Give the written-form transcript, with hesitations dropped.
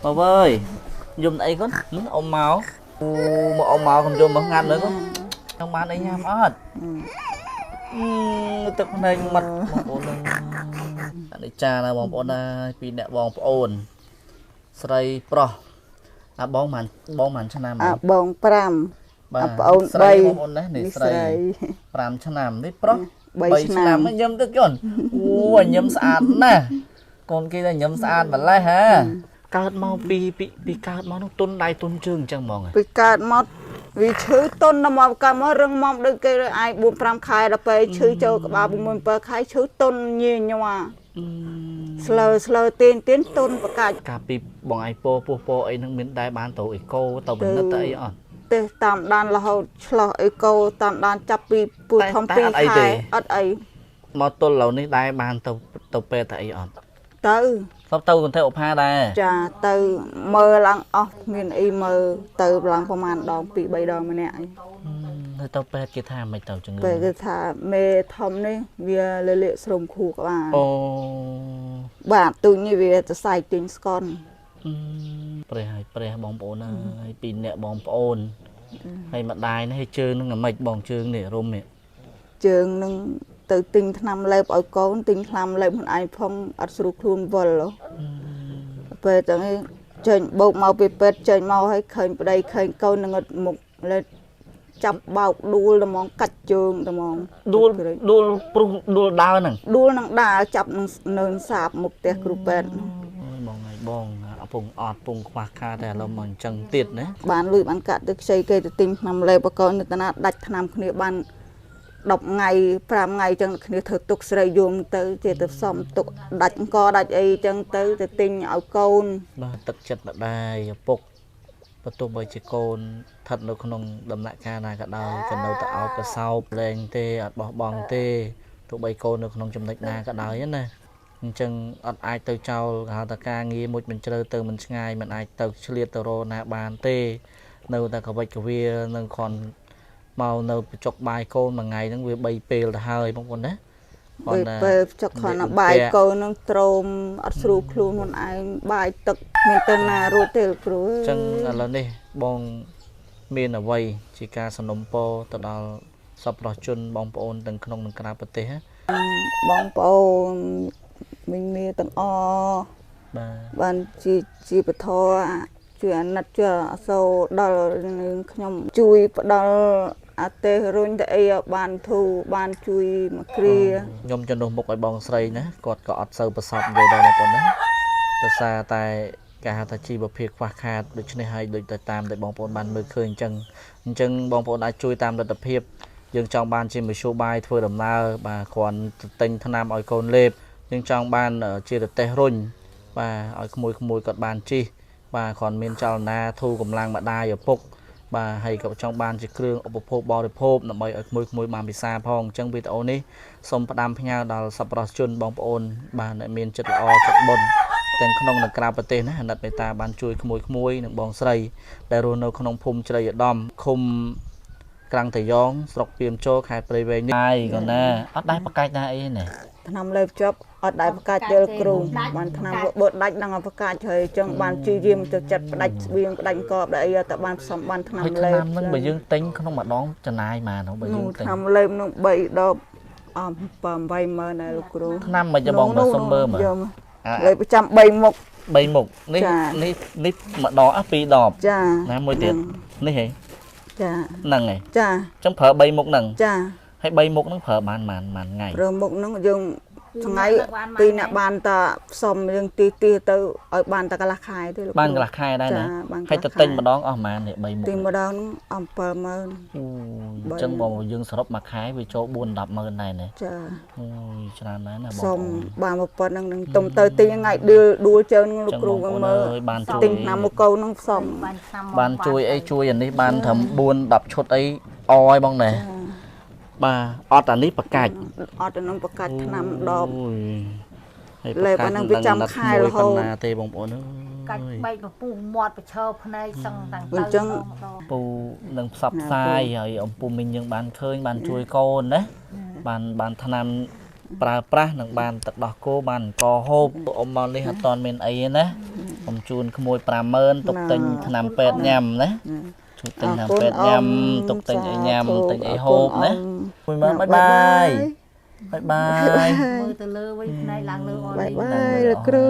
Bà ơi, dùng ấy con, ông máu. Một ông máu còn dùng một ngàn nữa con. Trong bán ấy nhám ớt. Tức nên mặt bóng ổn. Bạn ấy cha là bóng ổn là vì nẹ bóng ổn. Sray pro. À bóng màn chân nam ấy. Bóng pram. Bà Bóng sray bay. bóng ổn đấy. Này sray pram chân nam đấy pro. Bay Bay chân chân nam nam. ấy nhâm tức con. Ủa nhâm sạch nè. Con kia là nhâm sạch bà lai hả. Cao mau pi cao mau nó tôn đai tôn trương chẳng mong à. Vì cát mót. Vì chữ tôn nó mọc cả mót rừng mọc được cái ai buồn pram khai ra bê chữ cho bà buồn môn bơ khai chữ tôn nhiều nhưng mà. Slờ tiên tôn và cả. Cả pi bọn ai po ấy nâng miếng đai bán tổ ấy cô tàu bình đất ấy ạ. Tê tạm đàn là hầu slờ ấy cô tạm đàn chắp pi bụi thông pi khai ớt ấy. Mà tôn lâu này đai bán tàu bê tại ạ. Từ Sắp tàu còn theo ộp ha đai. Chà từ mơ lăng miền y mơ từ lăngประมาณ đòn bị bay đòn mà nè. Hơi tàu bê kia tha mày tàu chừng Về cái thả mê thầm này vì lệ lệ sông khu các bạn. Bạn tự như vì ta xài tính con. Pre bóng bồn ơi, pin nẹ bóng bồn. Hay mặt đai nó hay chơi nó mạch bóng chương nè rôm nè. Trường nâng từ tinh tham lệp ở con tinh tham lệp một ai phong ở sưu khuôn vần về tới chơi bộ màu bị bệt chơi màu hay khơi đây khơi câu nâng một lên chập bọc đua là món cạch trường là món đua đau nè đua nâng đá chập nâng sạp một tẹt group bệt bong ngày bong phùng ọt phùng khoa kha để làm món chân tiệt đấy bán lụi bán cạn được xây cây từ tinh tham lệp ở con người ta đặt tham kia ban đọc ngày 5 ngày chẳngគ្នាធ្វើទុកស្រីយំទៅជាទៅសំទុកដាច់អង្គដាច់អីចឹងទៅទៅទិញឲ្យកូនបាទទឹកចិត្តម្ដាយឪពុកបន្ទោះបីជាកូនស្ថិតនៅក្នុងដំណាក់កាលណាក៏ដោយក៏នៅតែអោបកសោបលែងទេអត់បោះបង់ទេទោះបីកូននៅក្នុងចំណុចណាក៏ដោយណាអញ្ចឹងអត់អាចទៅចោលគេហៅថាការងារមួយមិនជ្រៅទៅមិនឆ្ងាយមិនអាចទៅឆ្លៀតទៅរកណាបានទេនៅតែកវិចកវានឹងខនមកនៅចុកបាយកូនមួយថ្ងៃហ្នឹងវា3ពេលទៅហើយបងប្អូនណាពេលចុកខនបាយកូនហ្នឹងត្រោមអត់ស្រួលខ្លួនខ្លួនឯងបាយទឹកមានទៅណារួចទេគ្រូអញ្ចឹងឥឡូវនេះបងមានអ្វីជាការសំណូមពរទៅដល់សប្បុរសជនបងប្អូនទាំងក្នុងនិងក្រៅប្រទេសបងប្អូនមីមានទាំងអបាទបានជាពធជួយអាណិតជួយអសូរដល់ខ្ញុំជួយផ្ដល់អតេរុញទៅអីបានធូបានជួយមកគ្រាខ្ញុំជំនួសមុខឲ្យបងស្រីណាគាត់ក៏អត់សូវប្រសពនិយាយដល់បងប្អូនណាដោយសារតែការហៅថាជីវភាពខ្វះខាតដូច្នេះហើយដូចទៅតាមដែលបងប្អូនបានមើលឃើញអញ្ចឹងបងប្អូនអាចជួយតាមលទ្ធភាពយើងចង់បានជាមធ្យោបាយធ្វើដំណើរបាទគ្រាន់ទិញថ្នាំឲ្យកូនលេបយើងចង់បានជារទេះរុញបាទឲ្យក្មួយគាត់បានជិះបាទគ្រាន់មានចលនាធូរកម្លាំងម្ដាយឪពុកបាទហើយក៏ចង់បានជាគ្រឿងឧបភោគបរិភោគដើម្បីឲ្យក្មួយបានពិសាផងអញ្ចឹងវីដេអូនេះសូមផ្ដាំផ្ញើដល់សប្បុរសជនបងប្អូនបាទដែលមានចិត្តល្អចិត្តបុណ្យទាំងក្នុងនិងក្រៅប្រទេសណាអាណិតមេត្តាបានជួយក្មួយនិងបងស្រីដែលរស់នៅក្នុងភូមិជ្រៃឧត្តមឃុំក្រាំងតាយ៉ងស្រុកពីមជោខេត្តព្រៃវែងនេះហើយក៏ណាអត់ដែរប្រកាច់ណាអីណាថ្នាំលើជាប់អត់ដែរប្រកាច់ជើគ្រូបានថ្នាំបត់ដាច់ដល់ប្រកាច់ហើយចឹងបានជឿយាមទៅចិត្តផ្ដាច់ស្បៀងផ្ដាច់កបដែរអីតែបានផ្សំបានថ្នាំលើហ្នឹងបើយើងទិញក្នុងម្ដងចំណាយម៉ានបើយើងទិញថ្នាំលើនោះ3ដប80000ដែរលោកគ្រូថ្នាំមិនបងបើសុំមើលមើលលើប្រចាំ3មុខនេះម្ដង2ដបចាណាមួយទៀតនេះហីចាហ្នឹងហីចាអញ្ចឹងប្រើ3មុខហ្នឹងចាហើយ3មុខហ្នឹងប្រើបានថ្ងៃប្រើមុខហ្នឹងយើងថ្ងៃពីអ្នកបានតាផ្សំយើងទីទៅឲ្យបានតាកន្លះខែទេបានកន្លះខែដែរណាហើយទៅទិញម្ដងអស់ប្រហែលនេះ3មុខទីម្ដងហ្នឹង70000អញ្ចឹងបងយើងសរុបមួយខែវាចូល4-100000ដែរណាចាអូយច្រើនណាស់ណាបងសុំបានមកប៉ុណ្្នឹងនឹងទុំទៅទិញថ្ងៃដួលជើងលោកគ្រូមើលបានជួយទិញឆ្នាំមកកូនហ្នឹងផ្សំបានជួយអីជួយអានេះបានត្រឹម4-10ឈុតអីអឲ្យបងណែបាទអត់អានេះប្រកាច់អត់អានឹងប្រកាច់ឆ្នាំដបហើយប្រកាច់នឹងប្រចាំខែរហូតណាទេបងប្អូនកាច់បែកពពុះមាត់ប្រឈើភ្នែកសឹងតាំងទៅអញ្ចឹងពូនឹងផ្សព្វផ្សាយហើយអំពូមីងយើងបានឃើញបានជួយកូនណាបានថ្នាំប្រើប្រាស់នឹងបានទឹកដោះគោបានអង្គហូបអ៊ំមកនេះអត់ទាន់មានអីទេណា ผมจูนขโมย50000ตกแต่งถนำ8ញ៉ាំណាជួបតែញ៉ាំ8ញ៉ាំตกแต่งឲ្យញ៉ាំតែងឲ្យហូបណាមួយមើលបាយបាយបាយបាយ មើលទៅលើវិញផ្នែកឡើងលើអត់ បាយបាយលោកគ្រូ